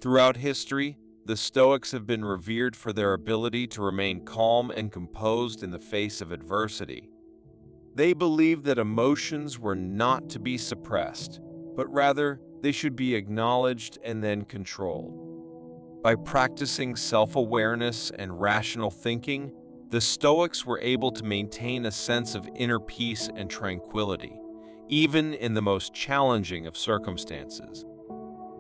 Throughout history, the Stoics have been revered for their ability to remain calm and composed in the face of adversity. They believed that emotions were not to be suppressed, but rather they should be acknowledged and then controlled. By practicing self-awareness and rational thinking, the Stoics were able to maintain a sense of inner peace and tranquility, even in the most challenging of circumstances.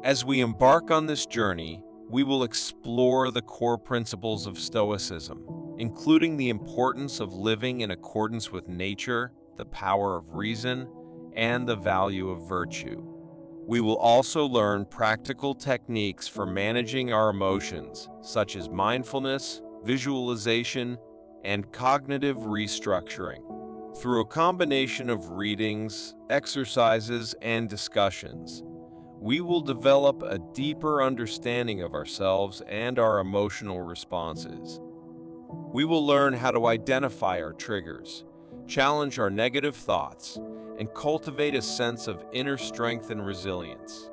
As we embark on this journey, we will explore the core principles of Stoicism, including the importance of living in accordance with nature, the power of reason, and the value of virtue. We will also learn practical techniques for managing our emotions, such as mindfulness, visualization, and cognitive restructuring. Through a combination of readings, exercises, and discussions, we will develop a deeper understanding of ourselves and our emotional responses. We will learn how to identify our triggers, challenge our negative thoughts, and cultivate a sense of inner strength and resilience.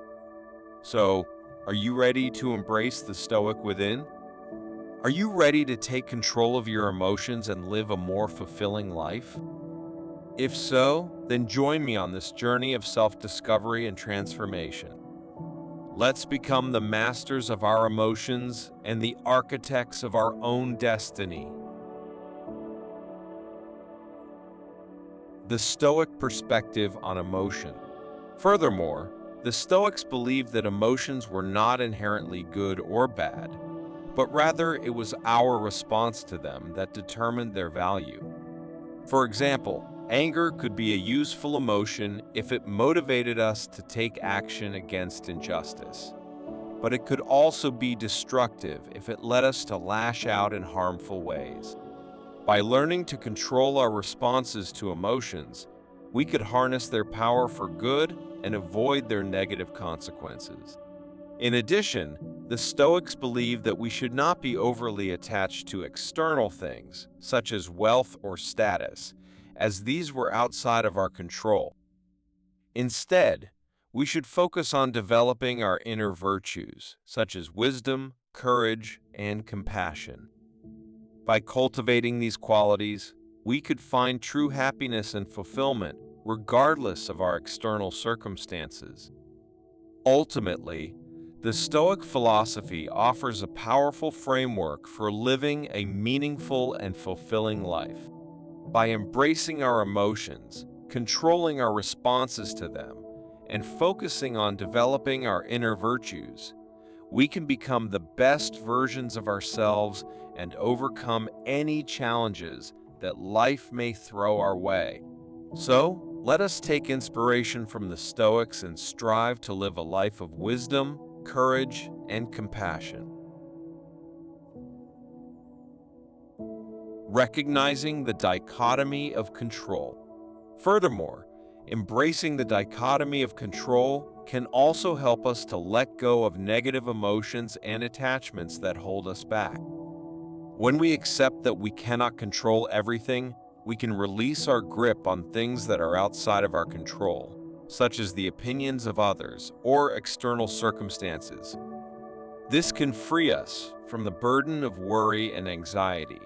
So, are you ready to embrace the Stoic within? Are you ready to take control of your emotions and live a more fulfilling life? If so, then join me on this journey of self-discovery and transformation. Let's become the masters of our emotions and the architects of our own destiny. The Stoic perspective on emotion. Furthermore, the Stoics believed that emotions were not inherently good or bad, but rather it was our response to them that determined their value. For example, anger could be a useful emotion if it motivated us to take action against injustice. But it could also be destructive if it led us to lash out in harmful ways. By learning to control our responses to emotions, we could harness their power for good and avoid their negative consequences. In addition, the Stoics believed that we should not be overly attached to external things, such as wealth or status, as these were outside of our control. Instead, we should focus on developing our inner virtues, such as wisdom, courage, and compassion. By cultivating these qualities, we could find true happiness and fulfillment regardless of our external circumstances. Ultimately, the Stoic philosophy offers a powerful framework for living a meaningful and fulfilling life. By embracing our emotions, controlling our responses to them, and focusing on developing our inner virtues, we can become the best versions of ourselves and overcome any challenges that life may throw our way. So, let us take inspiration from the Stoics and strive to live a life of wisdom, courage, and compassion. Recognizing the dichotomy of control. Furthermore, embracing the dichotomy of control can also help us to let go of negative emotions and attachments that hold us back. When we accept that we cannot control everything, we can release our grip on things that are outside of our control, such as the opinions of others or external circumstances. This can free us from the burden of worry and anxiety,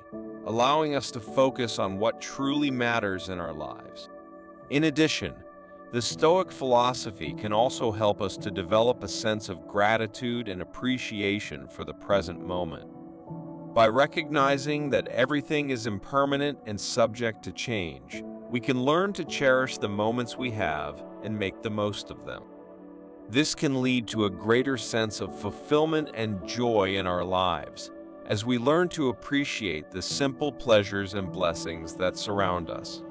allowing us to focus on what truly matters in our lives. In addition, the Stoic philosophy can also help us to develop a sense of gratitude and appreciation for the present moment. By recognizing that everything is impermanent and subject to change, we can learn to cherish the moments we have and make the most of them. This can lead to a greater sense of fulfillment and joy in our lives, as we learn to appreciate the simple pleasures and blessings that surround us.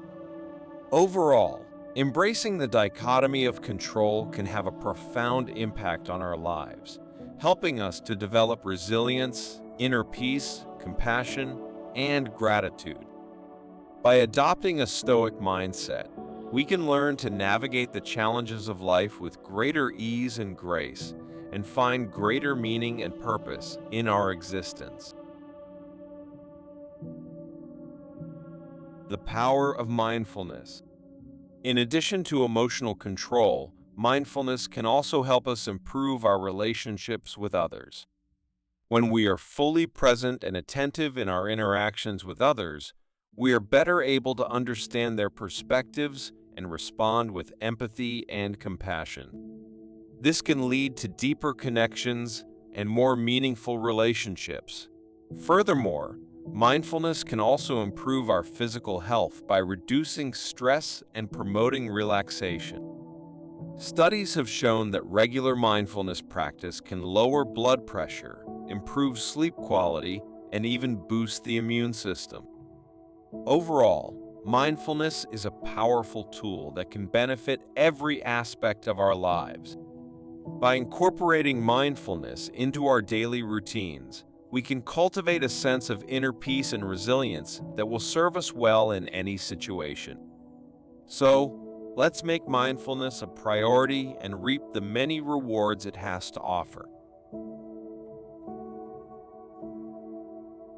Overall, embracing the dichotomy of control can have a profound impact on our lives, helping us to develop resilience, inner peace, compassion, and gratitude. By adopting a Stoic mindset, we can learn to navigate the challenges of life with greater ease and grace, and find greater meaning and purpose in our existence. The power of mindfulness. In addition to emotional control, mindfulness can also help us improve our relationships with others. When we are fully present and attentive in our interactions with others, we are better able to understand their perspectives and respond with empathy and compassion. This can lead to deeper connections and more meaningful relationships. Furthermore, mindfulness can also improve our physical health by reducing stress and promoting relaxation. Studies have shown that regular mindfulness practice can lower blood pressure, improve sleep quality, and even boost the immune system. Overall, mindfulness is a powerful tool that can benefit every aspect of our lives. By incorporating mindfulness into our daily routines, we can cultivate a sense of inner peace and resilience that will serve us well in any situation. So, let's make mindfulness a priority and reap the many rewards it has to offer.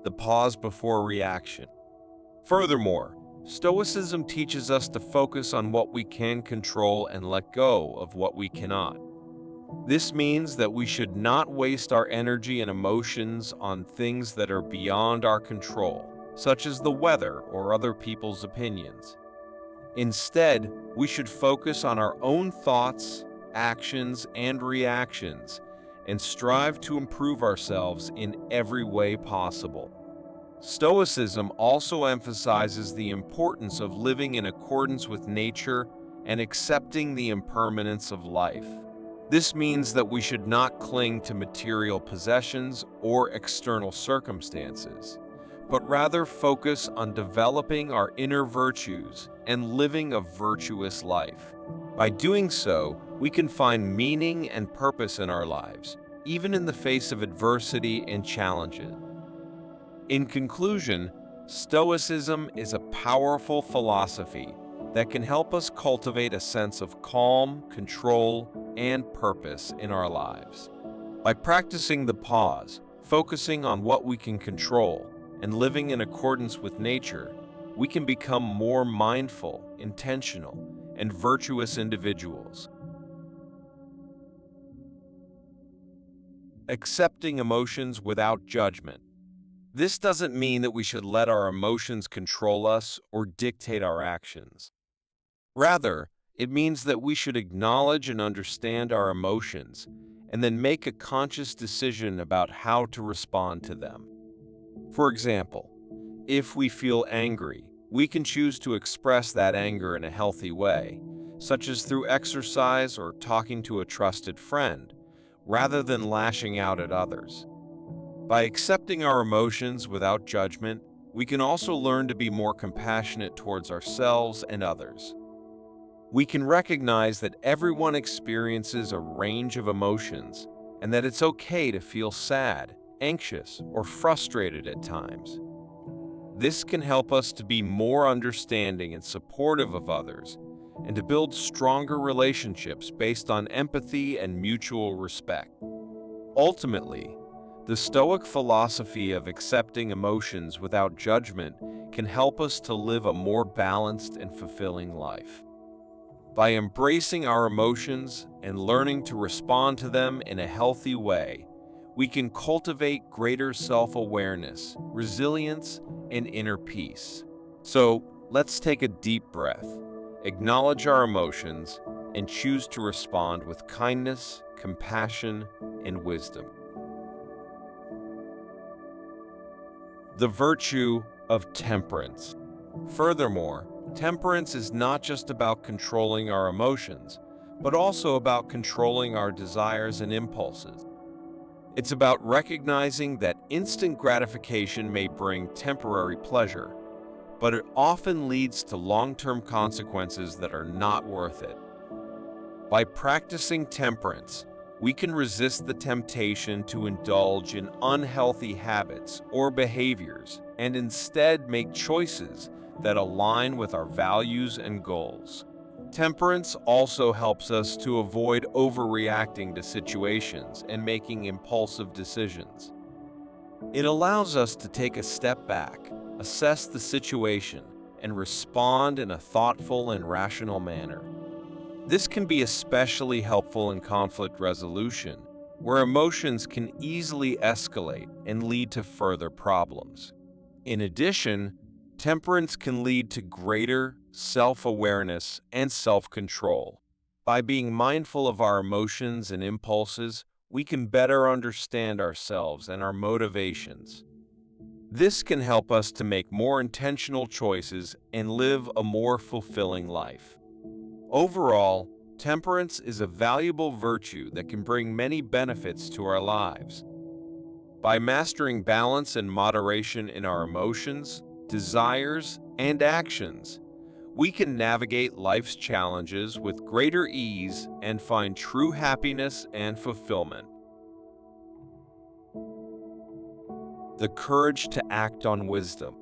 The pause before reaction. Furthermore, Stoicism teaches us to focus on what we can control and let go of what we cannot. This means that we should not waste our energy and emotions on things that are beyond our control, such as the weather or other people's opinions. Instead, we should focus on our own thoughts, actions, and reactions, and strive to improve ourselves in every way possible. Stoicism also emphasizes the importance of living in accordance with nature and accepting the impermanence of life. This means that we should not cling to material possessions or external circumstances, but rather focus on developing our inner virtues and living a virtuous life. By doing so, we can find meaning and purpose in our lives, even in the face of adversity and challenges. In conclusion, Stoicism is a powerful philosophy that can help us cultivate a sense of calm, control, and purpose in our lives. By practicing the pause, focusing on what we can control, and living in accordance with nature, we can become more mindful, intentional, and virtuous individuals. Accepting emotions without judgment. This doesn't mean that we should let our emotions control us or dictate our actions. Rather, it means that we should acknowledge and understand our emotions and then make a conscious decision about how to respond to them. For example, if we feel angry, we can choose to express that anger in a healthy way, such as through exercise or talking to a trusted friend, rather than lashing out at others. By accepting our emotions without judgment, we can also learn to be more compassionate towards ourselves and others. We can recognize that everyone experiences a range of emotions and that it's okay to feel sad, anxious, or frustrated at times. This can help us to be more understanding and supportive of others and to build stronger relationships based on empathy and mutual respect. Ultimately, the Stoic philosophy of accepting emotions without judgment can help us to live a more balanced and fulfilling life. By embracing our emotions and learning to respond to them in a healthy way, we can cultivate greater self-awareness, resilience, and inner peace. So, let's take a deep breath, acknowledge our emotions, and choose to respond with kindness, compassion, and wisdom. The virtue of temperance. Furthermore, temperance is not just about controlling our emotions, but also about controlling our desires and impulses. It's about recognizing that instant gratification may bring temporary pleasure, but it often leads to long-term consequences that are not worth it. By practicing temperance, we can resist the temptation to indulge in unhealthy habits or behaviors and instead make choices that align with our values and goals. Temperance also helps us to avoid overreacting to situations and making impulsive decisions. It allows us to take a step back, assess the situation, and respond in a thoughtful and rational manner. This can be especially helpful in conflict resolution, where emotions can easily escalate and lead to further problems. In addition, temperance can lead to greater self-awareness and self-control. By being mindful of our emotions and impulses, we can better understand ourselves and our motivations. This can help us to make more intentional choices and live a more fulfilling life. Overall, temperance is a valuable virtue that can bring many benefits to our lives. By mastering balance and moderation in our emotions, desires, and actions, we can navigate life's challenges with greater ease and find true happiness and fulfillment. The courage to act on wisdom.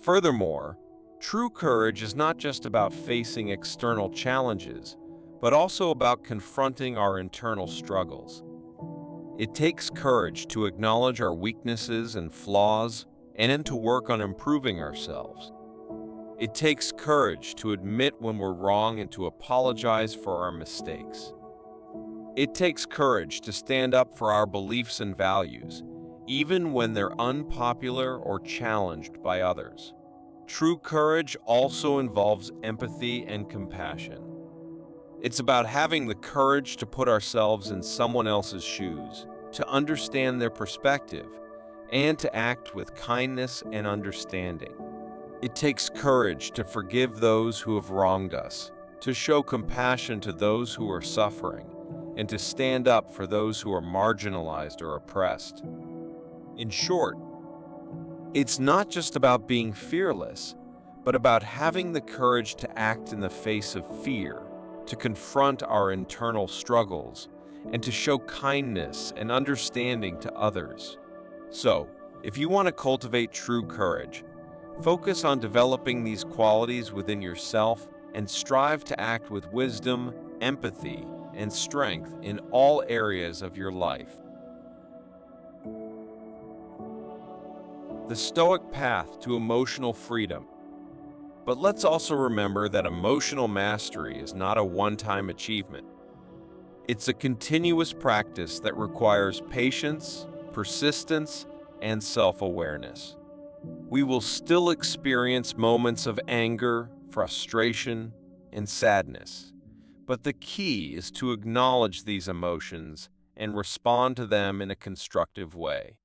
Furthermore, true courage is not just about facing external challenges, but also about confronting our internal struggles. It takes courage to acknowledge our weaknesses and flaws and to work on improving ourselves. It takes courage to admit when we're wrong and to apologize for our mistakes. It takes courage to stand up for our beliefs and values, even when they're unpopular or challenged by others. True courage also involves empathy and compassion. It's about having the courage to put ourselves in someone else's shoes, to understand their perspective, and to act with kindness and understanding. It takes courage to forgive those who have wronged us, to show compassion to those who are suffering, and to stand up for those who are marginalized or oppressed. In short, it's not just about being fearless, but about having the courage to act in the face of fear, to confront our internal struggles, and to show kindness and understanding to others. So, if you want to cultivate true courage, focus on developing these qualities within yourself and strive to act with wisdom, empathy, and strength in all areas of your life. The Stoic path to emotional freedom. But let's also remember that emotional mastery is not a one-time achievement. It's a continuous practice that requires patience, persistence, and self-awareness. We will still experience moments of anger, frustration, and sadness, but the key is to acknowledge these emotions and respond to them in a constructive way.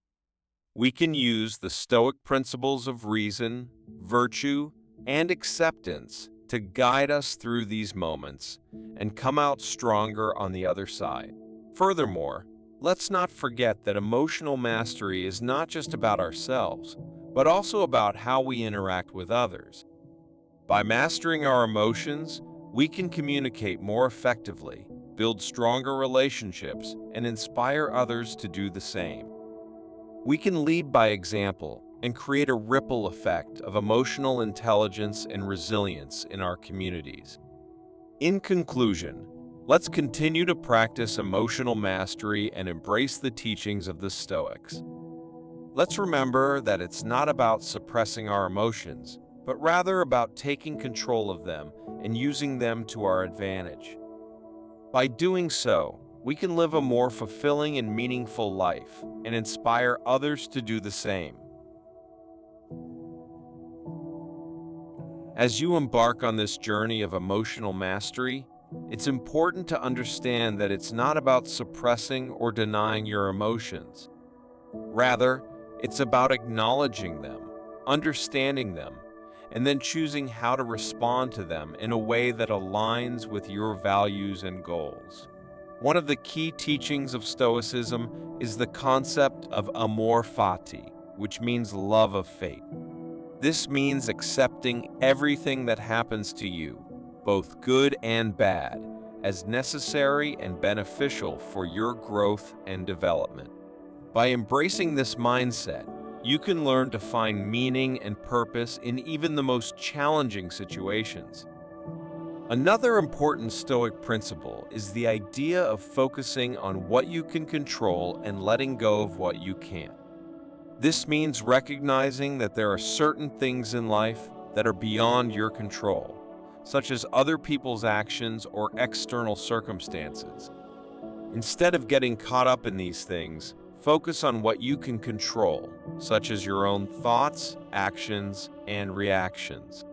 We can use the Stoic principles of reason, virtue, and acceptance to guide us through these moments and come out stronger on the other side. Furthermore, let's not forget that emotional mastery is not just about ourselves, but also about how we interact with others. By mastering our emotions, we can communicate more effectively, build stronger relationships, and inspire others to do the same. We can lead by example and create a ripple effect of emotional intelligence and resilience in our communities. In conclusion, let's continue to practice emotional mastery and embrace the teachings of the Stoics. Let's remember that it's not about suppressing our emotions, but rather about taking control of them and using them to our advantage. By doing so, we can live a more fulfilling and meaningful life and inspire others to do the same. As you embark on this journey of emotional mastery, it's important to understand that it's not about suppressing or denying your emotions. Rather, it's about acknowledging them, understanding them, and then choosing how to respond to them in a way that aligns with your values and goals. One of the key teachings of Stoicism is the concept of amor fati, which means love of fate. This means accepting everything that happens to you, both good and bad, as necessary and beneficial for your growth and development. By embracing this mindset, you can learn to find meaning and purpose in even the most challenging situations. Another important Stoic principle is the idea of focusing on what you can control and letting go of what you can't. This means recognizing that there are certain things in life that are beyond your control, such as other people's actions or external circumstances. Instead of getting caught up in these things, focus on what you can control, such as your own thoughts, actions, and reactions.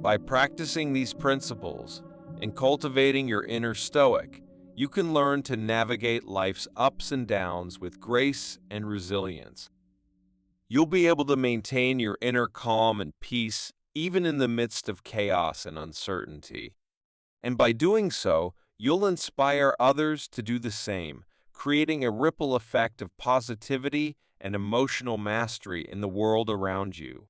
By practicing these principles and cultivating your inner Stoic, you can learn to navigate life's ups and downs with grace and resilience. You'll be able to maintain your inner calm and peace even in the midst of chaos and uncertainty. And by doing so, you'll inspire others to do the same, creating a ripple effect of positivity and emotional mastery in the world around you.